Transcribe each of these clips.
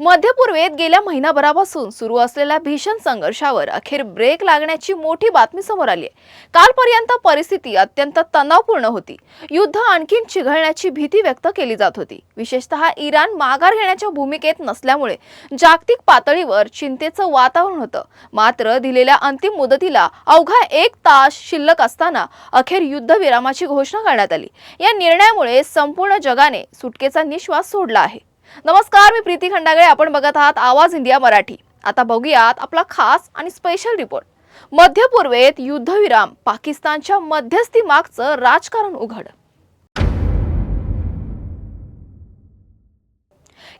मध्यपूर्वेत गेल्या महिनाभरापासून सुरू असलेल्या भीषण संघर्षावर अखेर ब्रेक लागण्याची मोठी बातमी समोर आली आहे। कालपर्यंत परिस्थिती अत्यंत तणावपूर्ण होती। युद्ध आणखीन चिघळण्याची भीती व्यक्त केली जात होती। विशेषतः इराण माघार घेण्याच्या भूमिकेत नसल्यामुळे जागतिक पातळीवर चिंतेचं वातावरण होतं। मात्र दिलेल्या अंतिम मुदतीला अवघा 1 तास शिल्लक असताना अखेर युद्धविरामाची घोषणा करण्यात आली। या निर्णयामुळे संपूर्ण जगाने सुटकेचा निश्वास सोडला आहे। नमस्कार, मी प्रीती खंडागळे, आपण बघत आहात आवाज इंडिया मराठी। आता बघूयात आपला खास आणि स्पेशल रिपोर्ट। मध्यपूर्वेत युद्धविराम, पाकिस्तानच्या मध्यस्थी मागचं राजकारण उघड।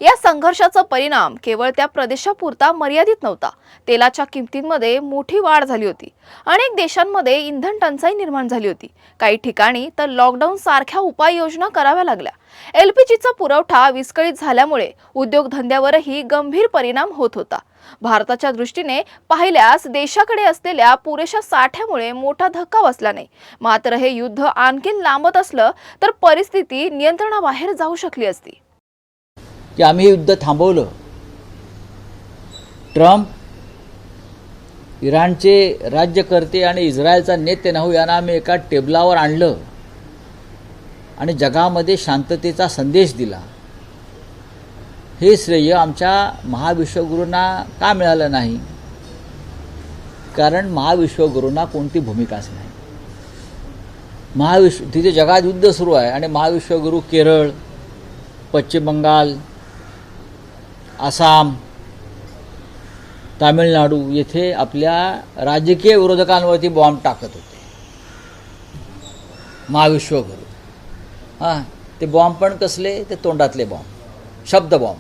या संघर्षाचा परिणाम केवळ त्या प्रदेशापुरता मर्यादित नव्हता। तेलाच्या किमतींमध्ये मोठी वाढ झाली होती। अनेक देशांमध्ये इंधन टंचाई निर्माण झाली होती। काही ठिकाणी तर लॉकडाऊन सारख्या उपाययोजना कराव्या लागल्या। एलपीजीचा पुरवठा विस्कळीत झाल्यामुळे उद्योगधंद्यावरही गंभीर परिणाम होत होता। भारताच्या दृष्टीने पाहिल्यास देशाकडे असलेल्या पुरेशा साठ्यामुळे मोठा धक्का बसला नाही। मात्र हे युद्ध आणखीन लांबत असलं तर परिस्थिती नियंत्रणाबाहेर जाऊ शकली असती। की आम्ही युद्ध थांबवलं। ट्रम्प, इराणचे राज्यकर्ते आणि इस्रायलचा नेतन्याहू यांना आम्ही एका टेबलावर आणलं आणि जगामध्ये शांततेचा संदेश दिला। हे श्रेय आमच्या महाविश्वगुरूंना का मिळालं नाही? कारण महाविश्वगुरूंना कोणती भूमिकाच नाही। तिथे जगात युद्ध सुरू आहे आणि महाविश्वगुरू केरळ, पश्चिम बंगाल, आसाम, तामिळनाडू येथे आपल्या राजकीय विरोधकांवरती बॉम्ब टाकत होते। महाविश्वगुरू ते बॉम्ब पण कसले? ते तोंडातले बॉम्ब, शब्द बॉम्ब।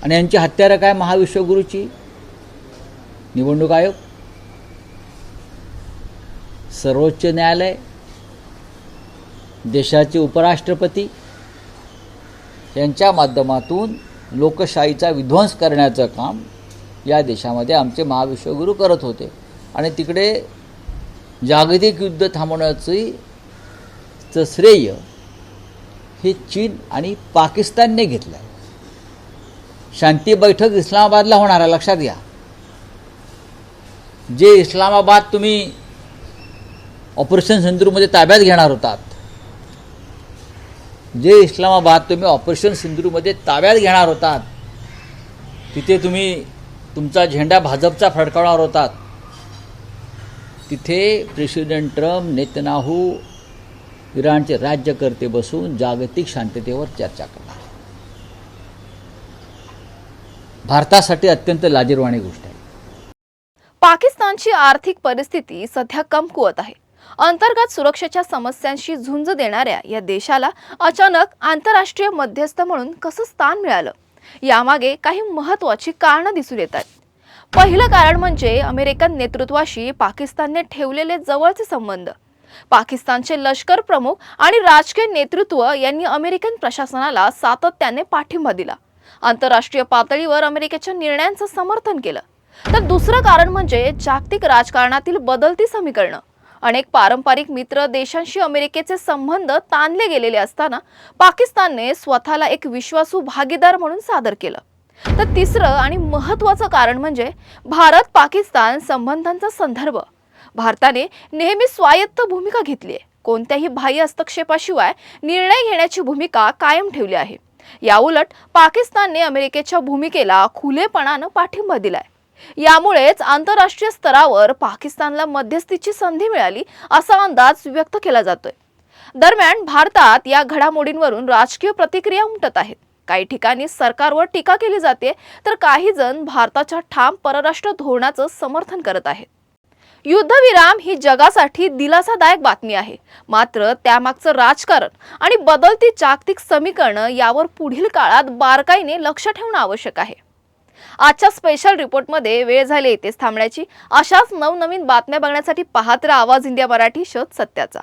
आणि यांची हत्यारं काय महाविश्वगुरूची? निवडणूक आयोग, सर्वोच्च न्यायालय, देशाचे उपराष्ट्रपती यांच्या माध्यमातून लोकशाहीचा विध्वंस करण्याचं काम या देशामध्ये आमचे महाविश्वगुरू करत होते। आणि तिकडे जागतिक युद्ध थांबवण्याचं श्रेय हे चीन आणि पाकिस्तानने घेतलं आहे। शांती बैठक इस्लामाबादला होणार आहे, लक्षात घ्या। जे इस्लामाबाद तुम्ही ऑपरेशन सिंदूरमध्ये ताब्यात घेणार होतात, ऑपरेशन सिंदूरमध्ये ताब्यात घेणार होतात, तिथे तुम्ही तुमचा झेंडा भाजपचा फडकावणार होतात, तिथे प्रेसिडेंट ट्रम्प, नेतन्याहू, इराणचे राज्यकर्ते बसून जागतिक शांततेवर चर्चा करणार। भारतासाठी अत्यंत लाजिरवाणी गोष्ट आहे। पाकिस्तानची आर्थिक परिस्थिती सध्या कमकुवत आहे। अंतर्गत सुरक्षेच्या समस्यांशी झुंज देणाऱ्या या देशाला अचानक आंतरराष्ट्रीय मध्यस्थ म्हणून कसं स्थान मिळालं? यामागे काही महत्त्वाची कारणं दिसून येतात। पहिलं कारण म्हणजे अमेरिकन नेतृत्वाशी पाकिस्तानने ठेवलेले जवळचे संबंध। पाकिस्तानचे लष्कर प्रमुख आणि राजकीय नेतृत्व यांनी अमेरिकन प्रशासनाला सातत्याने पाठिंबा दिला, आंतरराष्ट्रीय पातळीवर अमेरिकेच्या निर्णयांचं समर्थन केलं। तर दुसरं कारण म्हणजे जागतिक राजकारणातील बदलती समीकरणं। अनेक पारंपरिक मित्र देशांशी अमेरिकेचे संबंध ताणले गेलेले असताना पाकिस्तानने स्वतःला एक विश्वासू भागीदार म्हणून सादर केलं। तर तिसरं आणि महत्त्वाचं कारण म्हणजे भारत पाकिस्तान संबंधांचा संदर्भ। भारताने नेहमी स्वायत्त भूमिका घेतली आहे, कोणत्याही बाह्य हस्तक्षेपाशिवाय निर्णय घेण्याची भूमिका कायम ठेवली आहे। याउलट पाकिस्तानने अमेरिकेच्या भूमिकेला खुलेपणानं पाठिंबा दिलाय। यामुळेच आंतरराष्ट्रीय स्तरावर पाकिस्तानला मध्यस्थीची संधी मिळाली असा अंदाज व्यक्त केला जातोय। दरम्यान भारतात या घडामोडींवरून राजकीय प्रतिक्रिया उमटत आहेत। काही ठिकाणी सरकारवर टीका केली जाते, तर काही जण भारताच्या ठाम परराष्ट्र धोरणाचं समर्थन करत आहेत। युद्धविराम ही जगासाठी दिलासादायक बातमी आहे, मात्र त्यामागचं राजकारण आणि बदलती जागतिक समीकरणं यावर पुढील काळात बारकाईने लक्ष ठेवणं आवश्यक आहे। आजच्या स्पेशल रिपोर्टमध्ये वेळ झाली इथेच थांबण्याची। अशाच नवनवीन बातम्या बघण्यासाठी पाहत राहा आवाज इंडिया मराठी, शोध सत्याचा।